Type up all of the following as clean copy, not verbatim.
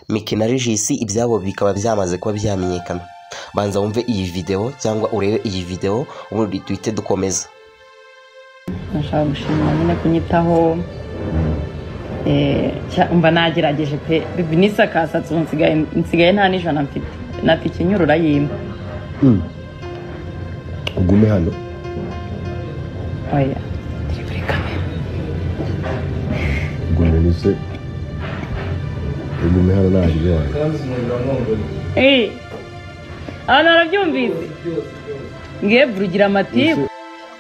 Miki na Regis ibyabo bikaba byamaze kuba byamenyekana. Banza wumve iyi video cyangwa urebe iyi video ubundi twite dukomeza. Nashaka gushimira nyine kunyitaho mba nagerageje pe bibi nisakasatse nsigaye nta nijana mfite natike nyurura yimba ugume hano oya turi kuri kamera ugume nise ugume hano naje wawe ana arabyumvise ngiye burugira amatibu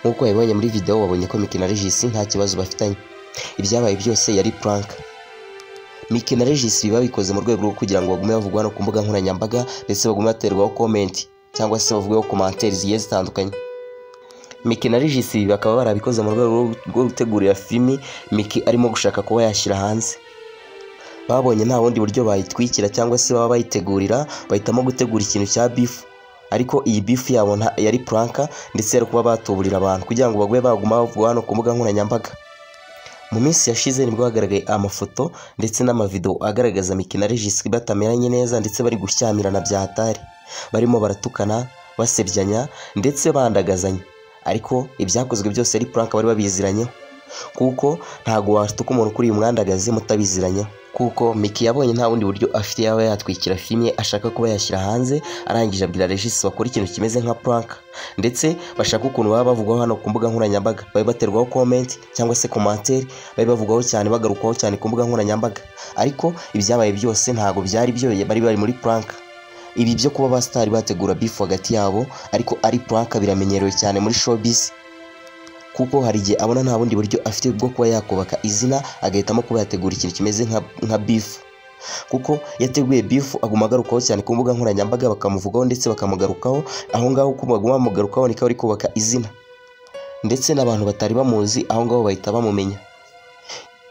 nkuko yabonye muri video wabonye ko Miki na Regis nta kibazo bafitanye. Ibyabaye byose yari prank. Miki na Regis biba bikoze mu rwego rwo kugira ngo bagume bavugwa no kumbuga nkoranyambaga ndetse bagume baterwaho comment cyangwa se bavugweho commentaires zigiye zitandukanye. Miki na Regis bakaba barabikoze mu rwego rwo gutegurira filimi Miki arimo gushaka kuba yashyira hanze. Babonye nta wundi buryo bayitwikira cyangwa se baba bayitegurira, bahitamo gutegura ikintu cya beef. Ariko iyi beef yabo yari prank ndetse yari kuba batuburira abantu kugira ngo bagwe baguma bavugwa no kumbuga nkoranyambaga. Mu minsi yashize nibwo hagaragaye amafoto ndetse n'amavideo agaragaza Miki na Regis batameranye neza ndetse bari gushyamirana bya hatari, barimo baratukana, basebyanya ndetse bandagazanya. Ariko ibyakozwe byose ari prank bari babiziranyeho, kuko ntago watuka umuntu kuri uyu mwandagaze mutabiziranyeho. Kuko Miki yabonye nta wundi buryo afite yaba yatwikira filime ashaka kuba yashyira hanze, arangije abwira Regis bakora ikintu kimeze nka prank ndetse bashaka ukuntu baba bavugwaho hano ku mbuga nkoranyambaga, bari baterwaho comment cyangwa se commentaire, bari bavugwaho cyane bagarukwaho cyane ku mbuga nkoranyambaga. Ariko ibyabaye byose ntago byari byo, bari muri prank. Ibi byo kuba abastari bategura beef hagati yabo ariko ari prank biramenyerewe cyane muri showbiz, kuko hari igihe abona nta bundi buryo afite bwo kuba yakubaka izina agahitamo kuba yategura ikintu kimeze nka beef. Kuko yateguye beef aguma agarukaho cyane ku mbuga nkoranyambaga, bakamuvugaho ndetse bakamugarukaho, aho ngaho uko baguma bamugarukaho niko ari kubaka izina ndetse n'abantu batari bamuzi aho ngaho bahita bamumenya.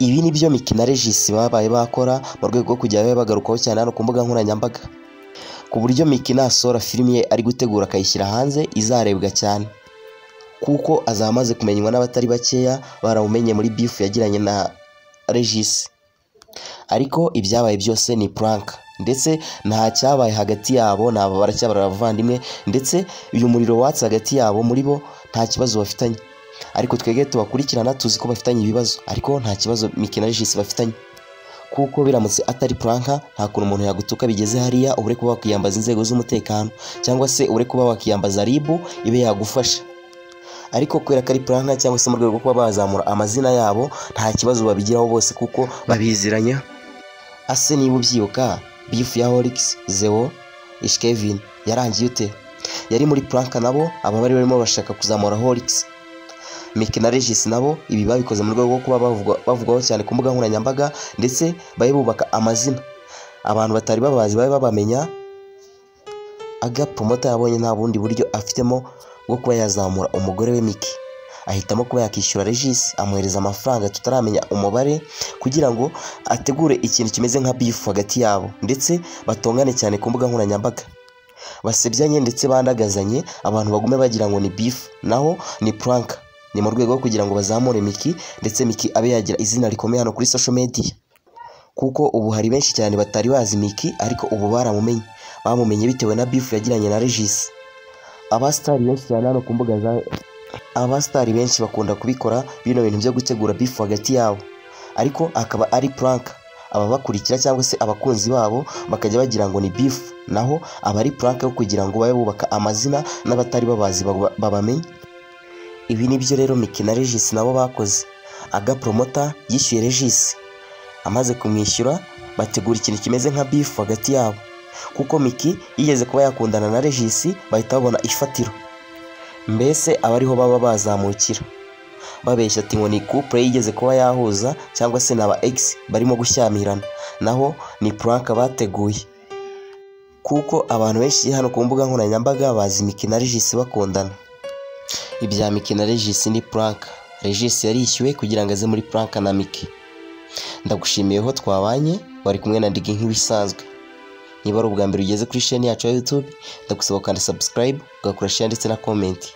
Ibi ni byo Miki na Regis babaye bakora mu rwego rwo kujya bagarukaho cyane hano ku mbuga nkoranyambaga, ku buryo Miki nasora filimi ye ari gutegura akayishyira hanze izarebwa cyane, kuko azamaze kumenywa n'abatari bakeya baramumenye muri beef yagiranye na Regis. Ariko ibyabaye byose ni prank ndetse nta cyabaye hagati yabo, nabo baracyabara abavandimwe ndetse uyu muriro watse hagati yabo muri bo nta kibazo bafitanye. Ariko twege tubakurikirana tuzi ko bafitanye ibibazo, ariko nta kibazo Miki na Regis bafitanye, kuko biramutse atari prank nta kuntu umuntu yagutuka bigeze hariya ubure kuba wakiyambaza inzego z'umutekano cyangwa se ubure kuba wakiyambaza RIB ibe yagufasha. Ariko kubera ko ari prank cyangwa se mu rwego rwo kuba bazamura amazina yabo nta kibazo babigiraho bose kuko babiziranya. Ase niba ubyibuka beef ya Holix, Zeo, Ishkevin yarangiye ute? Yari muri prank nabo aba bari barimo bashaka kuzamura Holix. Miki na Regis nabo ibi babikoze mu rwego rwo kuba bavugwaho cyane ku mbuga nkoranyambaga ndetse bayibubaka amazina, abantu batari babazi babe babamenya. Promoter yabonye nta bundi buryo afitemo bwo kuba yazamura umugore we Miki, ahitamo kuba yakishyura Regis amuhereza amafaranga tutaramenya umubare kugira ngo ategure ikintu kimeze nka beef hagati yabo ndetse batongane cyane ku mbuga nkoranyambaga, basebyanye ndetse bandagazanye, abantu bagume bagira ngo ni beef naho ni prank. Ni mu rwego rwo kugira ngo bazamure Miki ndetse Miki abe yagira izina rikomeye hano kuri social media, kuko ubu hari benshi cyane batari bazi Miki ariko ubu baramumenye, bamumenye bitewe na beef yagiranye na Regis. Abastari benshi cyane hano ku mbuga za abastari benshi bakunda kubikora bino bintu byo gutegura beef hagati yabo, ariko akaba ari prank. Aba bakurikira cyangwa se abakunzi babo bakajya bagira ngo ni beef, naho aba ari prank yo kugira ngo babe bubaka amazina n'abatari babazi babamenye. Ibi ni byo rero Miki na Regis nabo bakoze. Promoter yishyuye Regis, amaze kumwishyura bategura ikintu kimeze nka beef hagati yabo, kuko Miki yigeze kuba yakundana na Regis bahita babona ifatiro. Mbese abariho baba bazamukira babeshya ati ngo ni couple yigeze kuba yahuza cyangwa se n'aba ex barimo gushyamirana, naho ni prank bateguye. Kuko abantu benshi hano ku mbuga nkoranyambaga bazi Miki na Regis bakundana. Ibya Miki na Regis ni prank. Regis yarishyuwe kugira ngo aze muri prank na Miki. Ndagushimiye ho twabanye, wari kumwe na Ndigi nk'ibisanzwe. Niba ari ubwa mbere ugeze kuri channel yacu ya YouTube, ndagusaba kandi subscribe, ugakora share ndetse na comment.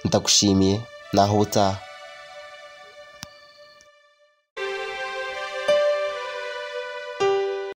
Ndagushimiye naho ubutaha.